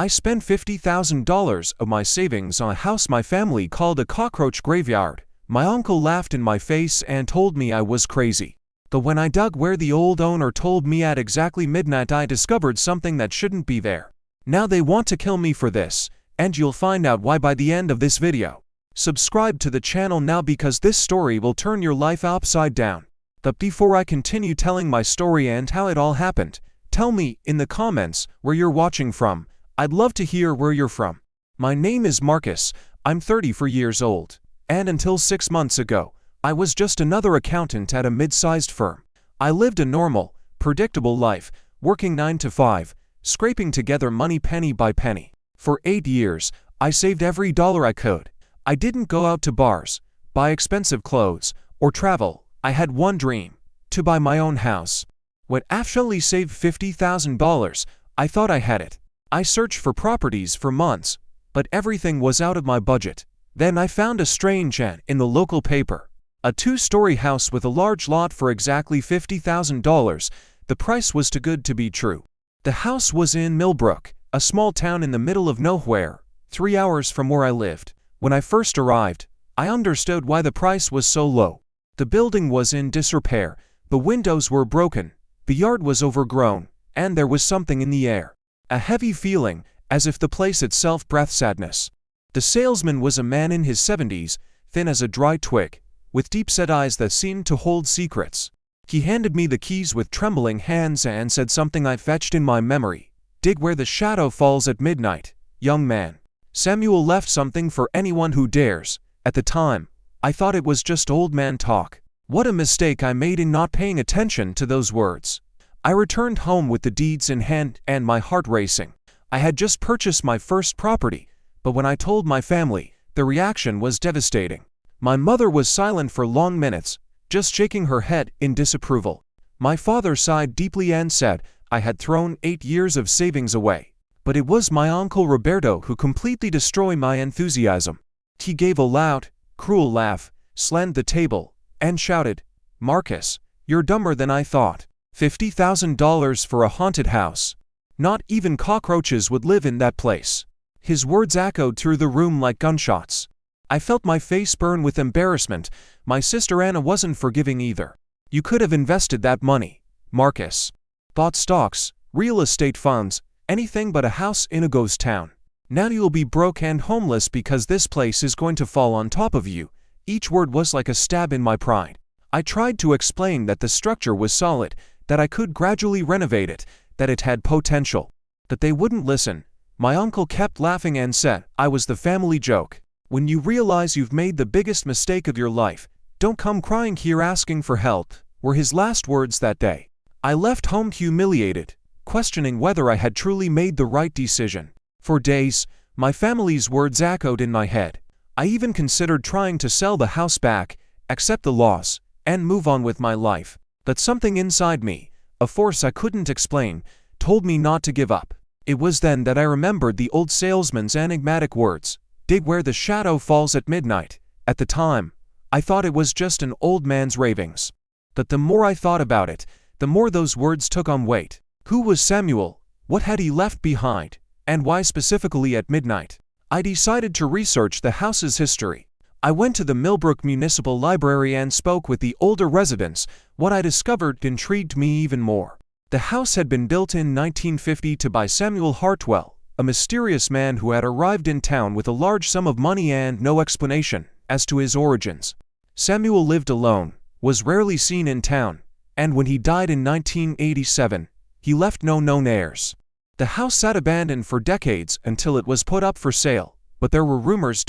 I spent $50,000 of my savings on a house my family called a cockroach graveyard. My uncle laughed in my face and told me I was crazy. But when I dug where the old owner told me at exactly midnight, I discovered something that shouldn't be there. Now they want to kill me for this, and you'll find out why by the end of this video. Subscribe to the channel now because this story will turn your life upside down. But before I continue telling my story and how it all happened, tell me in the comments where you're watching from. I'd love to hear where you're from. My name is Marcus, I'm 34 years old, and until 6 months ago, I was just another accountant at a mid-sized firm. I lived a normal, predictable life, working 9 to 5, scraping together money penny by penny. For 8 years, I saved every dollar I could. I didn't go out to bars, buy expensive clothes, or travel. I had one dream: to buy my own house. When I actually saved $50,000, I thought I had it. I searched for properties for months, but everything was out of my budget. Then I found a strange ad in the local paper. A 2-story house with a large lot for exactly $50,000. The price was too good to be true. The house was in Millbrook, a small town in the middle of nowhere, 3 hours from where I lived. When I first arrived, I understood why the price was so low. The building was in disrepair, the windows were broken, the yard was overgrown, and there was something in the air. A heavy feeling, as if the place itself breathed sadness. The salesman was a man in his 70s, thin as a dry twig, with deep-set eyes that seemed to hold secrets. He handed me the keys with trembling hands and said something I fetched in my memory. "Dig where the shadow falls at midnight, young man." Samuel left something for anyone who dares. At the time, I thought it was just old man talk. What a mistake I made in not paying attention to those words. I returned home with the deeds in hand and my heart racing. I had just purchased my first property, but when I told my family, the reaction was devastating. My mother was silent for long minutes, just shaking her head in disapproval. My father sighed deeply and said I had thrown 8 years of savings away. But it was my uncle Roberto who completely destroyed my enthusiasm. He gave a loud, cruel laugh, slammed the table, and shouted, "Marcus, you're dumber than I thought. $50,000 for a haunted house. Not even cockroaches would live in that place." His words echoed through the room like gunshots. I felt my face burn with embarrassment. My sister Anna wasn't forgiving either. "You could have invested that money, Marcus. Bought stocks, real estate funds, anything but a house in a ghost town. Now you'll be broke and homeless because this place is going to fall on top of you." Each word was like a stab in my pride. I tried to explain that the structure was solid, that I could gradually renovate it, that it had potential. But they wouldn't listen. My uncle kept laughing and said I was the family joke. "When you realize you've made the biggest mistake of your life, don't come crying here asking for help," were his last words that day. I left home humiliated, questioning whether I had truly made the right decision. For days, my family's words echoed in my head. I even considered trying to sell the house back, accept the loss, and move on with my life. But something inside me, a force I couldn't explain, told me not to give up. It was then that I remembered the old salesman's enigmatic words, "Dig where the shadow falls at midnight." At the time, I thought it was just an old man's ravings. But the more I thought about it, the more those words took on weight. Who was Samuel? What had he left behind? And why specifically at midnight? I decided to research the house's history. I went to the Millbrook Municipal Library and spoke with the older residents. What I discovered intrigued me even more. The house had been built in 1950 by Samuel Hartwell, a mysterious man who had arrived in town with a large sum of money and no explanation as to his origins. Samuel lived alone, was rarely seen in town, and when he died in 1987, he left no known heirs. The house sat abandoned for decades until it was put up for sale, but there were rumors.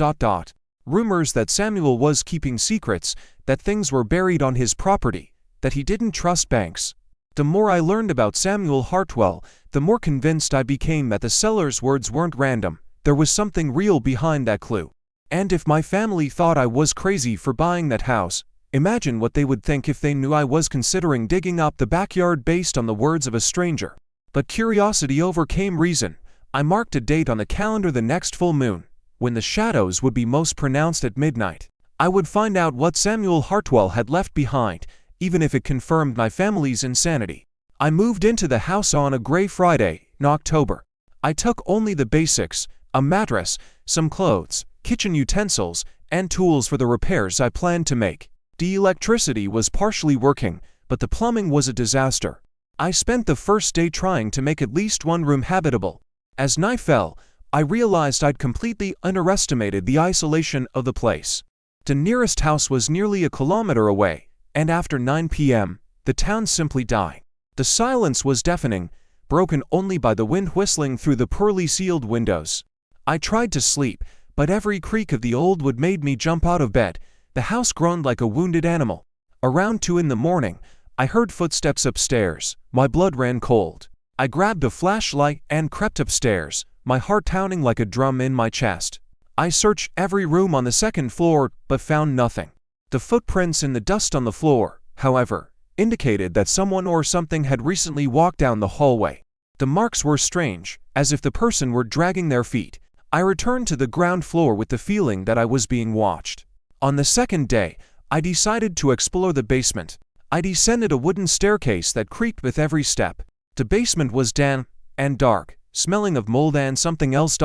Rumors that Samuel was keeping secrets, that things were buried on his property, that he didn't trust banks. The more I learned about Samuel Hartwell, the more convinced I became that the seller's words weren't random. There was something real behind that clue. And if my family thought I was crazy for buying that house, imagine what they would think if they knew I was considering digging up the backyard based on the words of a stranger. But curiosity overcame reason. I marked a date on the calendar, the next full moon, when the shadows would be most pronounced at midnight. I would find out what Samuel Hartwell had left behind, even if it confirmed my family's insanity. I moved into the house on a gray Friday in October. I took only the basics: a mattress, some clothes, kitchen utensils, and tools for the repairs I planned to make. The electricity was partially working, but the plumbing was a disaster. I spent the first day trying to make at least one room habitable. As night fell, I realized I'd completely underestimated the isolation of the place. The nearest house was nearly a kilometer away, and after 9 p.m., the town simply died. The silence was deafening, broken only by the wind whistling through the poorly sealed windows. I tried to sleep, but every creak of the old wood made me jump out of bed. The house groaned like a wounded animal. Around 2 in the morning, I heard footsteps upstairs. My blood ran cold. I grabbed a flashlight and crept upstairs, my heart pounding like a drum in my chest. I searched every room on the second floor, but found nothing. The footprints in the dust on the floor, however, indicated that someone or something had recently walked down the hallway. The marks were strange, as if the person were dragging their feet. I returned to the ground floor with the feeling that I was being watched. On the second day, I decided to explore the basement. I descended a wooden staircase that creaked with every step. The basement was damp and dark, smelling of mold and something else.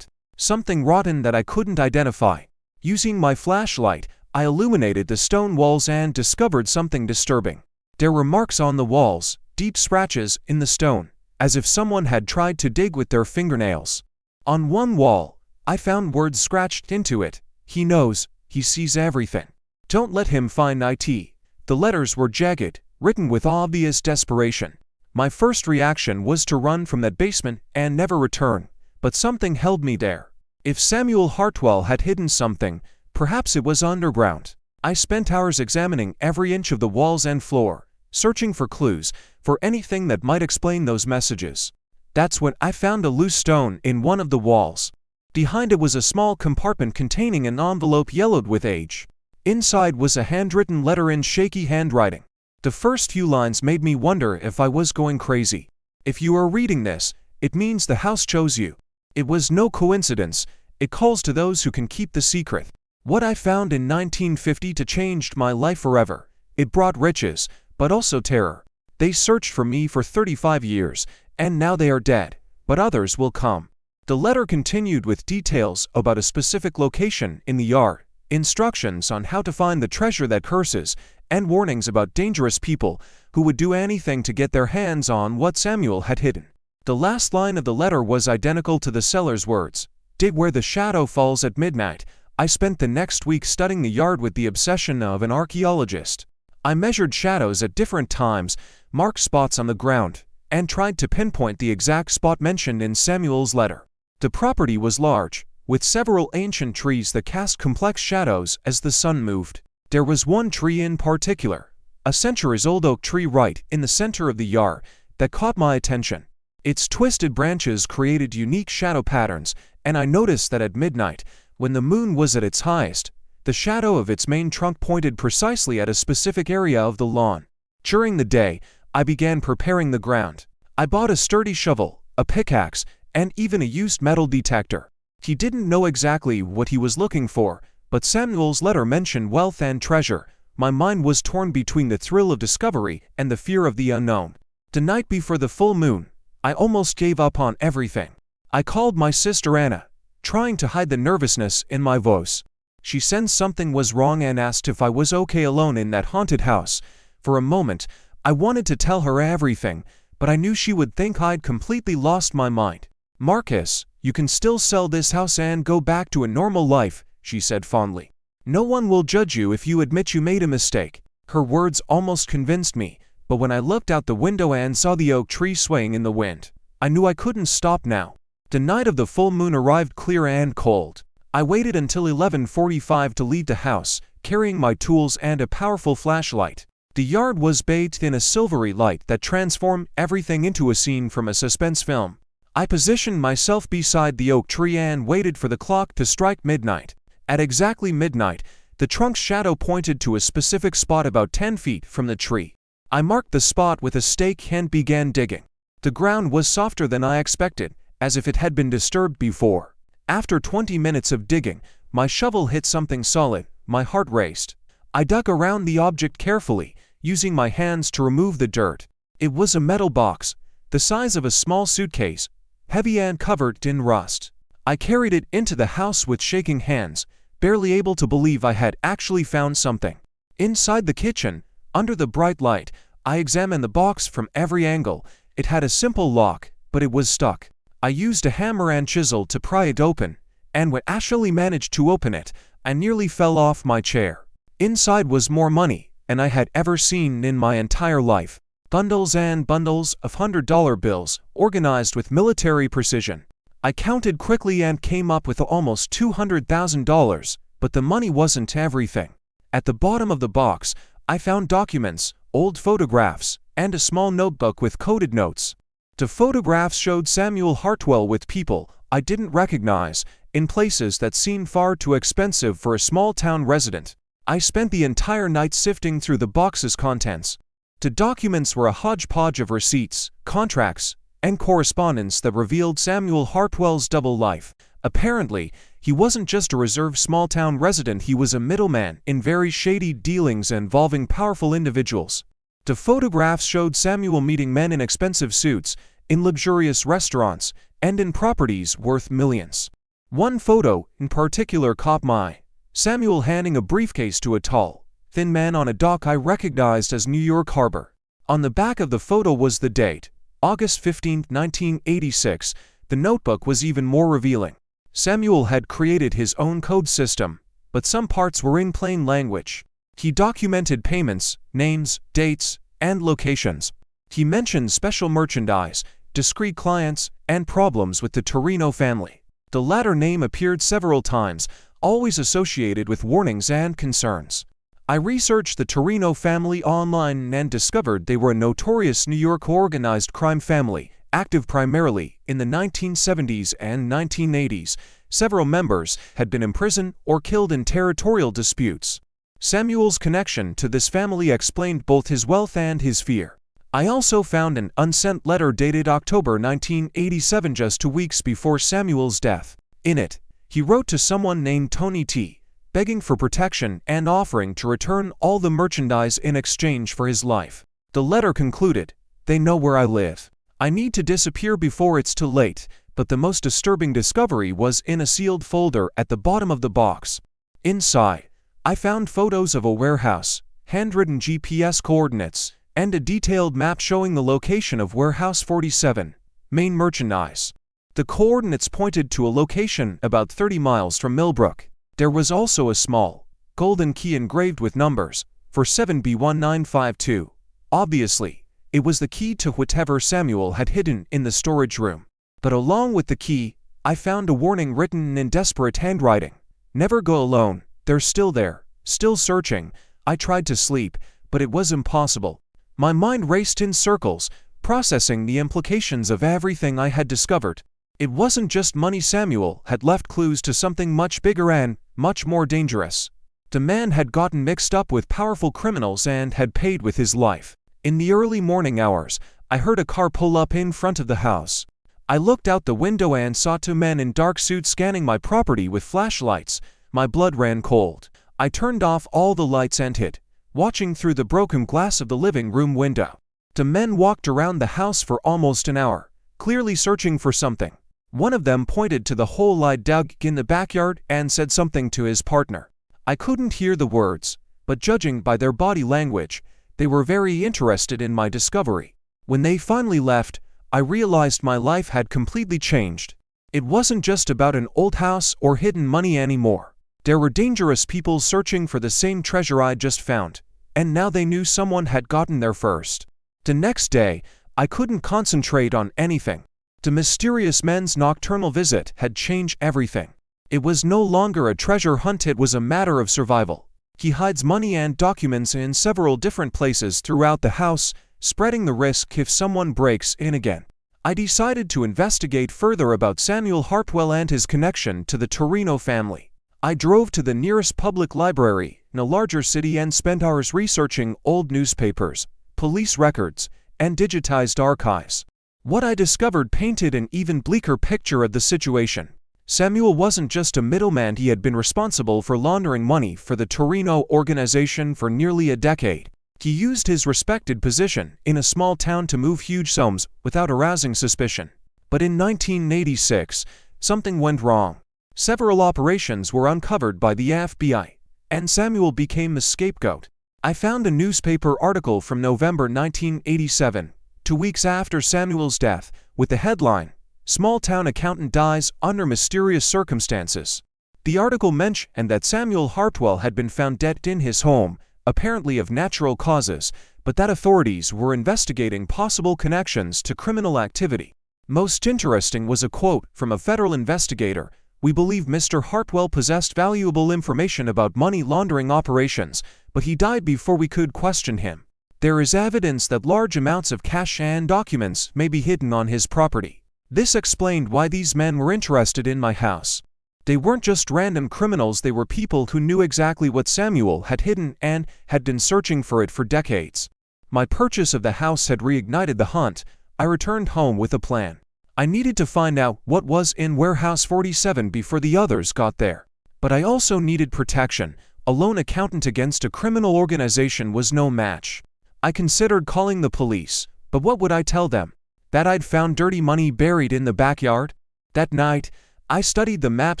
Something rotten that I couldn't identify. Using my flashlight, I illuminated the stone walls and discovered something disturbing. There were marks on the walls, deep scratches in the stone, as if someone had tried to dig with their fingernails. On one wall, I found words scratched into it. He knows, he sees everything. Don't let him find it. The letters were jagged, written with obvious desperation. My first reaction was to run from that basement and never return, but something held me there. If Samuel Hartwell had hidden something, perhaps it was underground. I spent hours examining every inch of the walls and floor, searching for clues, for anything that might explain those messages. That's when I found a loose stone in one of the walls. Behind it was a small compartment containing an envelope yellowed with age. Inside was a handwritten letter in shaky handwriting. The first few lines made me wonder if I was going crazy. If you are reading this, it means the house chose you. It was no coincidence. It calls to those who can keep the secret. What I found in 1950 changed my life forever. It brought riches, but also terror. They searched for me for 35 years, and now they are dead, but others will come. The letter continued with details about a specific location in the yard, instructions on how to find the treasure that curses, and warnings about dangerous people who would do anything to get their hands on what Samuel had hidden. The last line of the letter was identical to the seller's words. Dig where the shadow falls at midnight. I spent the next week studying the yard with the obsession of an archaeologist. I measured shadows at different times, marked spots on the ground, and tried to pinpoint the exact spot mentioned in Samuel's letter. The property was large, with several ancient trees that cast complex shadows as the sun moved. There was one tree in particular, a centuries-old oak tree right in the center of the yard, that caught my attention. Its twisted branches created unique shadow patterns, and I noticed that at midnight, when the moon was at its highest, the shadow of its main trunk pointed precisely at a specific area of the lawn. During the day, I began preparing the ground. I bought a sturdy shovel, a pickaxe, and even a used metal detector. He didn't know exactly what he was looking for, but Samuel's letter mentioned wealth and treasure. My mind was torn between the thrill of discovery and the fear of the unknown. The night before the full moon, I almost gave up on everything. I called my sister Anna, trying to hide the nervousness in my voice. She sensed something was wrong and asked if I was okay alone in that haunted house. For a moment, I wanted to tell her everything, but I knew she would think I'd completely lost my mind. Marcus, you can still sell this house and go back to a normal life, she said fondly. No one will judge you if you admit you made a mistake. Her words almost convinced me, but when I looked out the window and saw the oak tree swaying in the wind, I knew I couldn't stop now. The night of the full moon arrived clear and cold. I waited until 11:45 to leave the house, carrying my tools and a powerful flashlight. The yard was bathed in a silvery light that transformed everything into a scene from a suspense film. I positioned myself beside the oak tree and waited for the clock to strike midnight. At exactly midnight, the trunk's shadow pointed to a specific spot about 10 feet from the tree. I marked the spot with a stake and began digging. The ground was softer than I expected, as if it had been disturbed before. After 20 minutes of digging, my shovel hit something solid. My heart raced. I dug around the object carefully, using my hands to remove the dirt. It was a metal box, the size of a small suitcase, heavy and covered in rust. I carried it into the house with shaking hands, barely able to believe I had actually found something. Inside the kitchen, under the bright light, I examined the box from every angle. It had a simple lock, but it was stuck. I used a hammer and chisel to pry it open, and when I actually managed to open it, I nearly fell off my chair. Inside was more money than I had ever seen in my entire life. Bundles and bundles of $100 bills, organized with military precision. I counted quickly and came up with almost $200,000, but the money wasn't everything. At the bottom of the box, I found documents, old photographs, and a small notebook with coded notes. The photographs showed Samuel Hartwell with people I didn't recognize, in places that seemed far too expensive for a small-town resident. I spent the entire night sifting through the box's contents. The documents were a hodgepodge of receipts, contracts, and correspondence that revealed Samuel Hartwell's double life. Apparently, he wasn't just a reserved small-town resident, he was a middleman in very shady dealings involving powerful individuals. The photographs showed Samuel meeting men in expensive suits, in luxurious restaurants, and in properties worth millions. One photo, in particular, caught my eye. Samuel handing a briefcase to a tall, thin man on a dock I recognized as New York Harbor. On the back of the photo was the date, August 15, 1986. The notebook was even more revealing. Samuel had created his own code system, but some parts were in plain language. He documented payments, names, dates, and locations. He mentioned special merchandise, discreet clients, and problems with the Torino family. The latter name appeared several times, always associated with warnings and concerns. I researched the Torino family online and discovered they were a notorious New York organized crime family, active primarily in the 1970s and 1980s. Several members had been imprisoned or killed in territorial disputes. Samuel's connection to this family explained both his wealth and his fear. I also found an unsent letter dated October 1987, just 2 weeks before Samuel's death. In it, he wrote to someone named Tony T., begging for protection and offering to return all the merchandise in exchange for his life. The letter concluded, "They know where I live. I need to disappear before it's too late." But the most disturbing discovery was in a sealed folder at the bottom of the box. Inside, I found photos of a warehouse, handwritten GPS coordinates, and a detailed map showing the location of Warehouse 47, main merchandise. The coordinates pointed to a location about 30 miles from Millbrook. There was also a small, golden key engraved with numbers, for 7B1952. Obviously, it was the key to whatever Samuel had hidden in the storage room. But along with the key, I found a warning written in desperate handwriting. "Never go alone, they're still there, still searching." I tried to sleep, but it was impossible. My mind raced in circles, processing the implications of everything I had discovered. It wasn't just money. Samuel had left clues to something much bigger and much more dangerous. The man had gotten mixed up with powerful criminals and had paid with his life. In the early morning hours, I heard a car pull up in front of the house. I looked out the window and saw two men in dark suits scanning my property with flashlights. My blood ran cold. I turned off all the lights and hid, watching through the broken glass of the living room window. The men walked around the house for almost an hour, clearly searching for something. One of them pointed to the hole I dug in the backyard and said something to his partner. I couldn't hear the words, but judging by their body language, they were very interested in my discovery. When they finally left, I realized my life had completely changed. It wasn't just about an old house or hidden money anymore. There were dangerous people searching for the same treasure I'd just found, and now they knew someone had gotten there first. The next day, I couldn't concentrate on anything. The mysterious man's nocturnal visit had changed everything. It was no longer a treasure hunt, it was a matter of survival. He hides money and documents in several different places throughout the house, spreading the risk if someone breaks in again. I decided to investigate further about Samuel Hartwell and his connection to the Torino family. I drove to the nearest public library in a larger city and spent hours researching old newspapers, police records, and digitized archives. What I discovered painted an even bleaker picture of the situation. Samuel wasn't just a middleman, he had been responsible for laundering money for the Torino organization for nearly a decade. He used his respected position in a small town to move huge sums without arousing suspicion. But in 1986, something went wrong. Several operations were uncovered by the FBI, and Samuel became the scapegoat. I found a newspaper article from November 1987, 2 weeks after Samuel's death, with the headline, "Small-Town Accountant Dies Under Mysterious Circumstances." The article mentioned that Samuel Hartwell had been found dead in his home, apparently of natural causes, but that authorities were investigating possible connections to criminal activity. Most interesting was a quote from a federal investigator: "We believe Mr. Hartwell possessed valuable information about money laundering operations, but he died before we could question him. There is evidence that large amounts of cash and documents may be hidden on his property." This explained why these men were interested in my house. They weren't just random criminals, they were people who knew exactly what Samuel had hidden and had been searching for it for decades. My purchase of the house had reignited the hunt. I returned home with a plan. I needed to find out what was in Warehouse 47 before the others got there. But I also needed protection. A lone accountant against a criminal organization was no match. I considered calling the police, but what would I tell them? That I'd found dirty money buried in the backyard? That night, I studied the map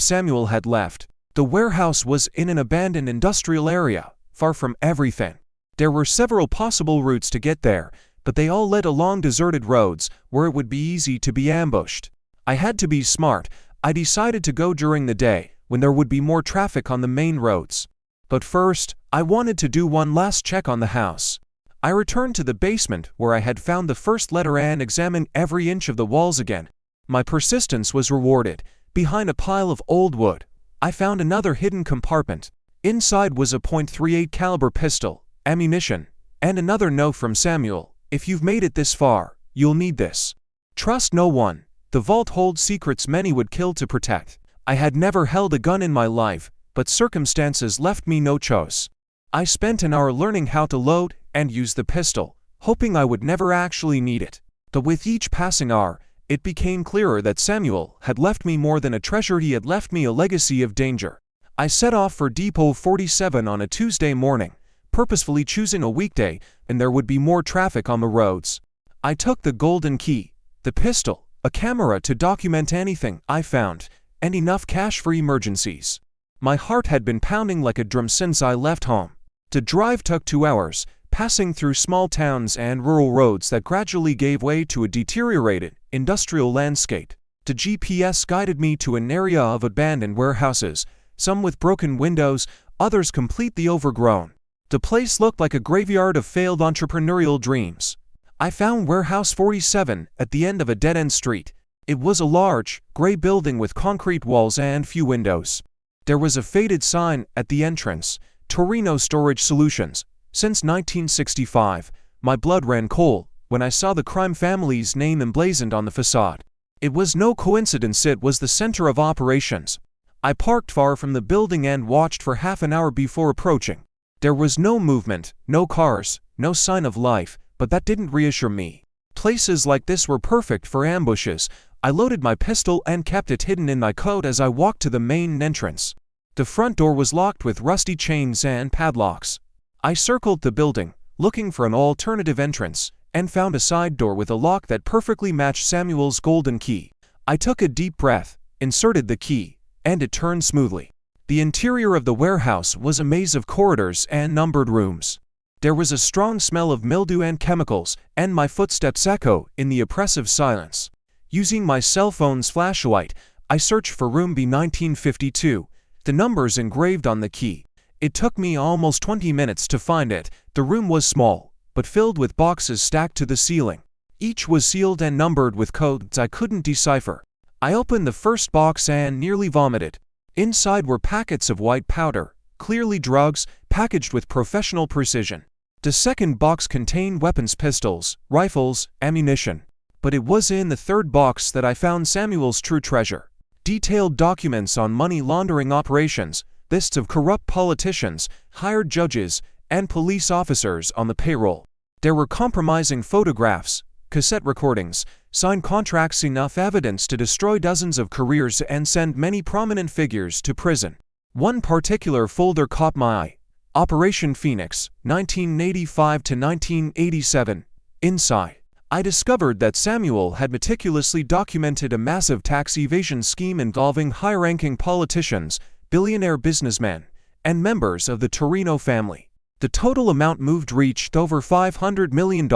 Samuel had left. The warehouse was in an abandoned industrial area, far from everything. There were several possible routes to get there, but they all led along deserted roads where it would be easy to be ambushed. I had to be smart. I decided to go during the day, when there would be more traffic on the main roads. But first, I wanted to do one last check on the house. I returned to the basement where I had found the first letter and examined every inch of the walls again. My persistence was rewarded. Behind a pile of old wood, I found another hidden compartment. Inside was a .38 caliber pistol, ammunition, and another note from Samuel: "If you've made it this far, you'll need this. Trust no one. The vault holds secrets many would kill to protect." I had never held a gun in my life, but circumstances left me no choice. I spent an hour learning how to load and use the pistol, hoping I would never actually need it. But with each passing hour, it became clearer that Samuel had left me more than a treasure. He had left me a legacy of danger. I set off for Depot 47 on a Tuesday morning, purposefully choosing a weekday, and there would be more traffic on the roads. I took the golden key, the pistol, a camera to document anything I found, and enough cash for emergencies. My heart had been pounding like a drum since I left home. The drive took 2 hours, passing through small towns and rural roads that gradually gave way to a deteriorated, industrial landscape. The GPS guided me to an area of abandoned warehouses, some with broken windows, others completely overgrown. The place looked like a graveyard of failed entrepreneurial dreams. I found Warehouse 47 at the end of a dead-end street. It was a large, gray building with concrete walls and few windows. There was a faded sign at the entrance: Torino Storage Solutions. Since 1965, my blood ran cold when I saw the crime family's name emblazoned on the facade. It was no coincidence it was the center of operations. I parked far from the building and watched for half an hour before approaching. There was no movement, no cars, no sign of life, but that didn't reassure me. Places like this were perfect for ambushes. I loaded my pistol and kept it hidden in my coat as I walked to the main entrance. The front door was locked with rusty chains and padlocks. I circled the building, looking for an alternative entrance, and found a side door with a lock that perfectly matched Samuel's golden key. I took a deep breath, inserted the key, and it turned smoothly. The interior of the warehouse was a maze of corridors and numbered rooms. There was a strong smell of mildew and chemicals, and my footsteps echoed in the oppressive silence. Using my cell phone's flashlight, I searched for room B1952, the numbers engraved on the key. It took me almost 20 minutes to find it. The room was small, but filled with boxes stacked to the ceiling. Each was sealed and numbered with codes I couldn't decipher. I opened the first box and nearly vomited. Inside were packets of white powder, clearly drugs, packaged with professional precision. The second box contained weapons, pistols, rifles, ammunition. But it was in the third box that I found Samuel's true treasure. Detailed documents on money laundering operations, lists of corrupt politicians, hired judges, and police officers on the payroll. There were compromising photographs, cassette recordings, signed contracts, enough evidence to destroy dozens of careers and send many prominent figures to prison. One particular folder caught my eye: Operation Phoenix, 1985 to 1987. Inside, I discovered that Samuel had meticulously documented a massive tax evasion scheme involving high-ranking politicians, billionaire businessmen, and members of the Torino family. The total amount moved reached over $500 million.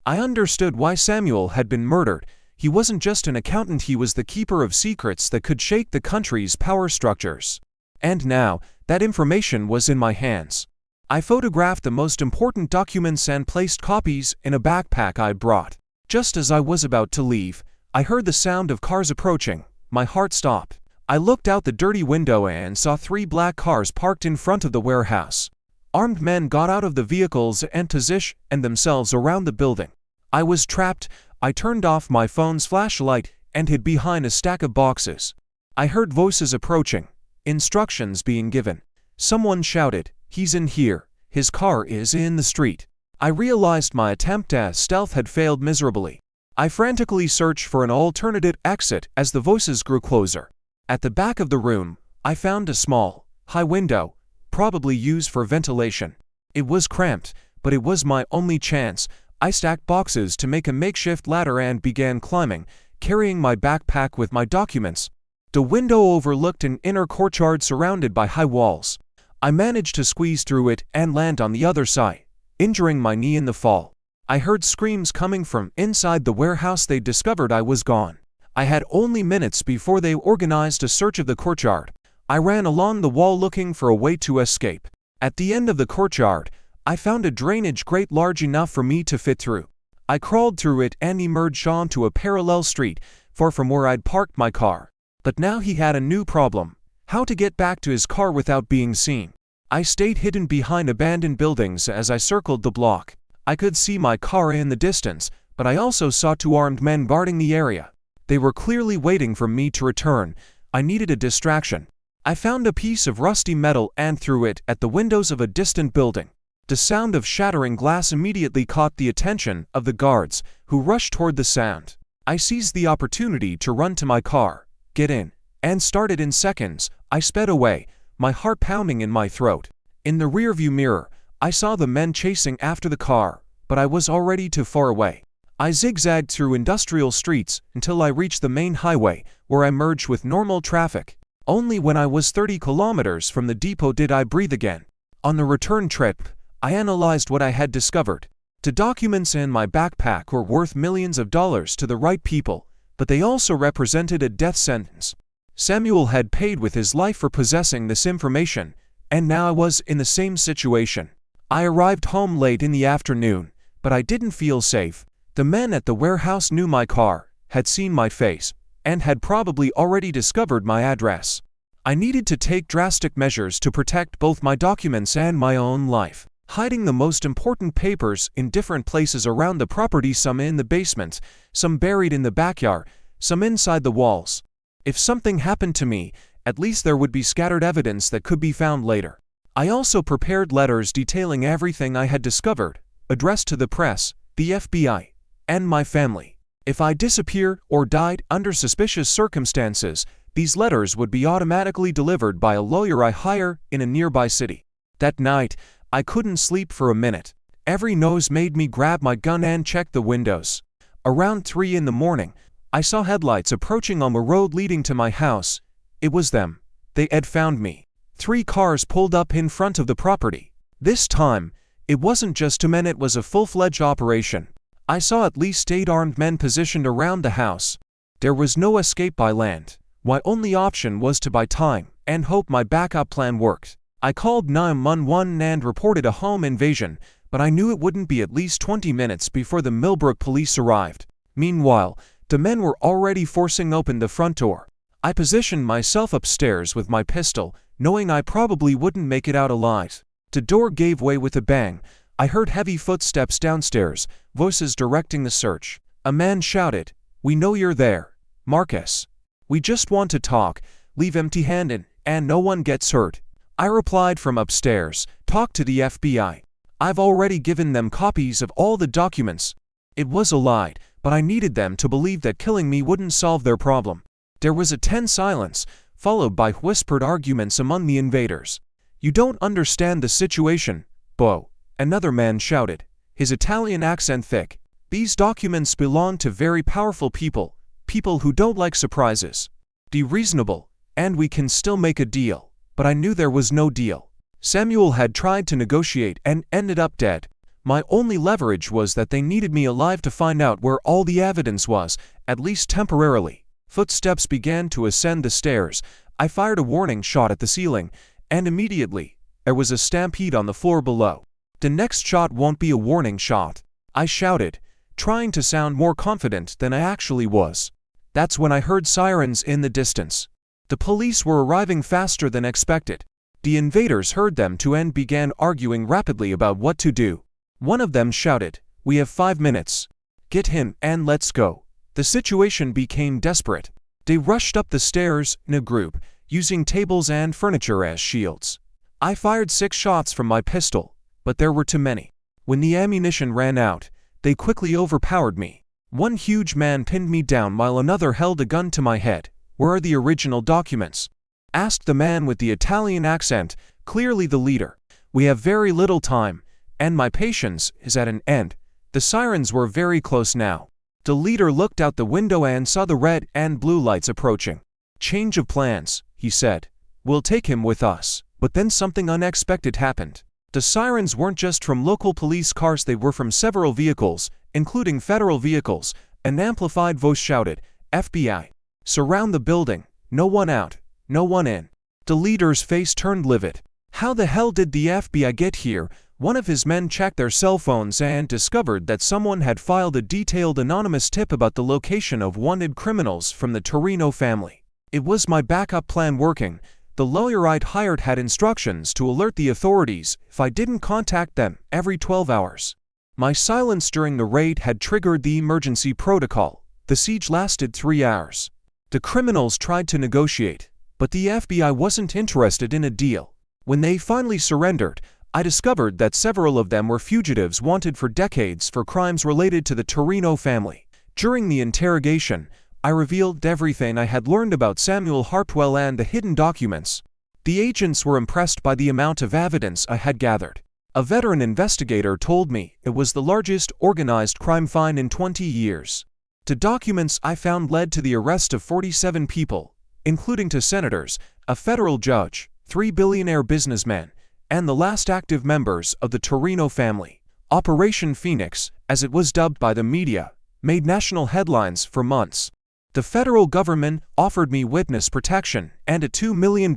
I understood why Samuel had been murdered. He wasn't just an accountant, he was the keeper of secrets that could shake the country's power structures. And now, that information was in my hands. I photographed the most important documents and placed copies in a backpack I'd brought. Just as I was about to leave, I heard the sound of cars approaching. My heart stopped. I looked out the dirty window and saw 3 black cars parked in front of the warehouse. Armed men got out of the vehicles and positioned themselves around the building. I was trapped. I turned off my phone's flashlight and hid behind a stack of boxes. I heard voices approaching, instructions being given. Someone shouted, "He's in here. His car is in the street." I realized my attempt at stealth had failed miserably. I frantically searched for an alternative exit as the voices grew closer. At the back of the room, I found a small, high window, probably used for ventilation. It was cramped, but it was my only chance. I stacked boxes to make a makeshift ladder and began climbing, carrying my backpack with my documents. The window overlooked an inner courtyard surrounded by high walls. I managed to squeeze through it and land on the other side, injuring my knee in the fall. I heard screams coming from inside the warehouse. They discovered I was gone. I had only minutes before they organized a search of the courtyard. I ran along the wall looking for a way to escape. At the end of the courtyard, I found a drainage grate large enough for me to fit through. I crawled through it and emerged onto a parallel street, far from where I'd parked my car. But now he had a new problem: how to get back to his car without being seen. I stayed hidden behind abandoned buildings as I circled the block. I could see my car in the distance, but I also saw 2 armed men guarding the area. They were clearly waiting for me to return. I needed a distraction. I found a piece of rusty metal and threw it at the windows of a distant building. The sound of shattering glass immediately caught the attention of the guards, who rushed toward the sound. I seized the opportunity to run to my car, get in, and started in seconds. I sped away, my heart pounding in my throat. In the rearview mirror, I saw the men chasing after the car, but I was already too far away. I zigzagged through industrial streets until I reached the main highway, where I merged with normal traffic. Only when I was 30 kilometers from the depot did I breathe again. On the return trip, I analyzed what I had discovered. The documents in my backpack were worth millions of dollars to the right people, but they also represented a death sentence. Samuel had paid with his life for possessing this information, and now I was in the same situation. I arrived home late in the afternoon, but I didn't feel safe. The men at the warehouse knew my car, had seen my face, and had probably already discovered my address. I needed to take drastic measures to protect both my documents and my own life. Hiding the most important papers in different places around the property, some in the basement, some buried in the backyard, some inside the walls. If something happened to me, at least there would be scattered evidence that could be found later. I also prepared letters detailing everything I had discovered, addressed to the press, the FBI, and my family. If I disappeared or died under suspicious circumstances, these letters would be automatically delivered by a lawyer I hire in a nearby city. That night, I couldn't sleep for a minute. Every noise made me grab my gun and check the windows. Around 3 in the morning, I saw headlights approaching on the road leading to my house. It was them. They had found me. 3 cars pulled up in front of the property. This time, it wasn't just 2 men, it was a full-fledged operation. I saw at least 8 armed men positioned around the house. There was no escape by land. My only option was to buy time and hope my backup plan worked. I called 911 and reported a home invasion, but I knew it wouldn't be at least 20 minutes before the Millbrook police arrived. Meanwhile, the men were already forcing open the front door. I positioned myself upstairs with my pistol, knowing I probably wouldn't make it out alive. The door gave way with a bang. I heard heavy footsteps downstairs, voices directing the search. A man shouted, "We know you're there, Marcus. We just want to talk, leave empty-handed, and no one gets hurt." I replied from upstairs, "Talk to the FBI. I've already given them copies of all the documents." It was a lie, but I needed them to believe that killing me wouldn't solve their problem. There was a tense silence, followed by whispered arguments among the invaders. "You don't understand the situation, Bo," another man shouted, his Italian accent thick. These documents belong to very powerful people, people who don't like surprises. Be reasonable, and we can still make a deal. But I knew there was no deal. Samuel had tried to negotiate and ended up dead. My only leverage was that they needed me alive to find out where all the evidence was, at least temporarily. Footsteps began to ascend the stairs. I fired a warning shot at the ceiling, and immediately, there was a stampede on the floor below. The next shot won't be a warning shot, I shouted, trying to sound more confident than I actually was. That's when I heard sirens in the distance. The police were arriving faster than expected. The invaders heard them too and began arguing rapidly about what to do. One of them shouted, "We have 5 minutes. Get him and let's go." The situation became desperate. They rushed up the stairs in a group, using tables and furniture as shields. I fired 6 shots from my pistol, but there were too many. When the ammunition ran out, they quickly overpowered me. One huge man pinned me down while another held a gun to my head. "Where are the original documents?" asked the man with the Italian accent, clearly the leader. "We have very little time, and my patience is at an end." The sirens were very close now. The leader looked out the window and saw the red and blue lights approaching. "Change of plans," he said. "We'll take him with us." But then something unexpected happened. The sirens weren't just from local police cars, they were from several vehicles, including federal vehicles. An amplified voice shouted, "FBI! Surround the building, no one out, no one in." The leader's face turned livid. How the hell did the FBI get here? One of his men checked their cell phones and discovered that someone had filed a detailed anonymous tip about the location of wanted criminals from the Torino family. It was my backup plan working. The lawyer I'd hired had instructions to alert the authorities if I didn't contact them every 12 hours. My silence during the raid had triggered the emergency protocol. The siege lasted 3 hours. The criminals tried to negotiate, but the FBI wasn't interested in a deal. When they finally surrendered, I discovered that several of them were fugitives wanted for decades for crimes related to the Torino family. During the interrogation, I revealed everything I had learned about Samuel Hartwell and the hidden documents. The agents were impressed by the amount of evidence I had gathered. A veteran investigator told me it was the largest organized crime find in 20 years. The documents I found led to the arrest of 47 people, including 2 senators, a federal judge, 3 billionaire businessmen, and the last active members of the Torino family. Operation Phoenix, as it was dubbed by the media, made national headlines for months. The federal government offered me witness protection and a $2 million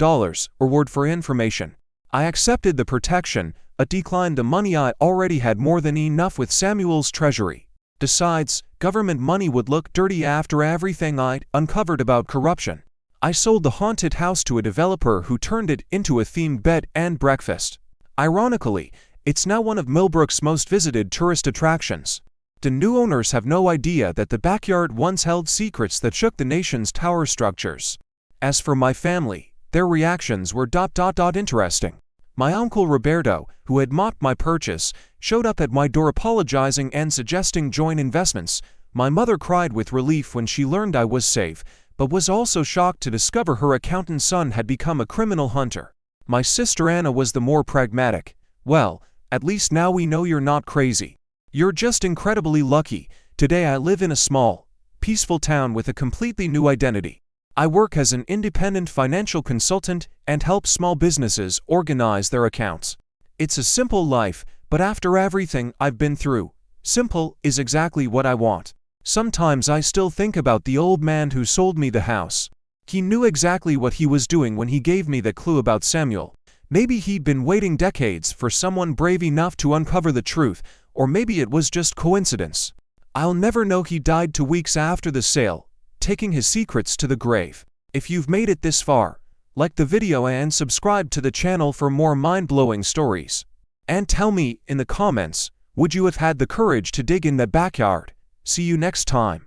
reward for information. I accepted the protection, but declined the money. I already had more than enough with Samuel's treasury. Besides, government money would look dirty after everything I'd uncovered about corruption. I sold the haunted house to a developer who turned it into a themed bed and breakfast. Ironically, it's now one of Millbrook's most visited tourist attractions. The new owners have no idea that the backyard once held secrets that shook the nation's tower structures. As for my family, their reactions were interesting. My uncle Roberto, who had mocked my purchase, showed up at my door apologizing and suggesting joint investments. My mother cried with relief when she learned I was safe, but was also shocked to discover her accountant's son had become a criminal hunter. My sister Anna was the more pragmatic. "Well, at least now we know you're not crazy. You're just incredibly lucky. Today I live in a small, peaceful town with a completely new identity. I work as an independent financial consultant and help small businesses organize their accounts. It's a simple life, but after everything I've been through, simple is exactly what I want." Sometimes I still think about the old man who sold me the house. He knew exactly what he was doing when he gave me the clue about Samuel. Maybe he'd been waiting decades for someone brave enough to uncover the truth, or maybe it was just coincidence. I'll never know. He died 2 weeks after the sale, taking his secrets to the grave. If you've made it this far, like the video and subscribe to the channel for more mind-blowing stories. And tell me in the comments, would you have had the courage to dig in the backyard? See you next time.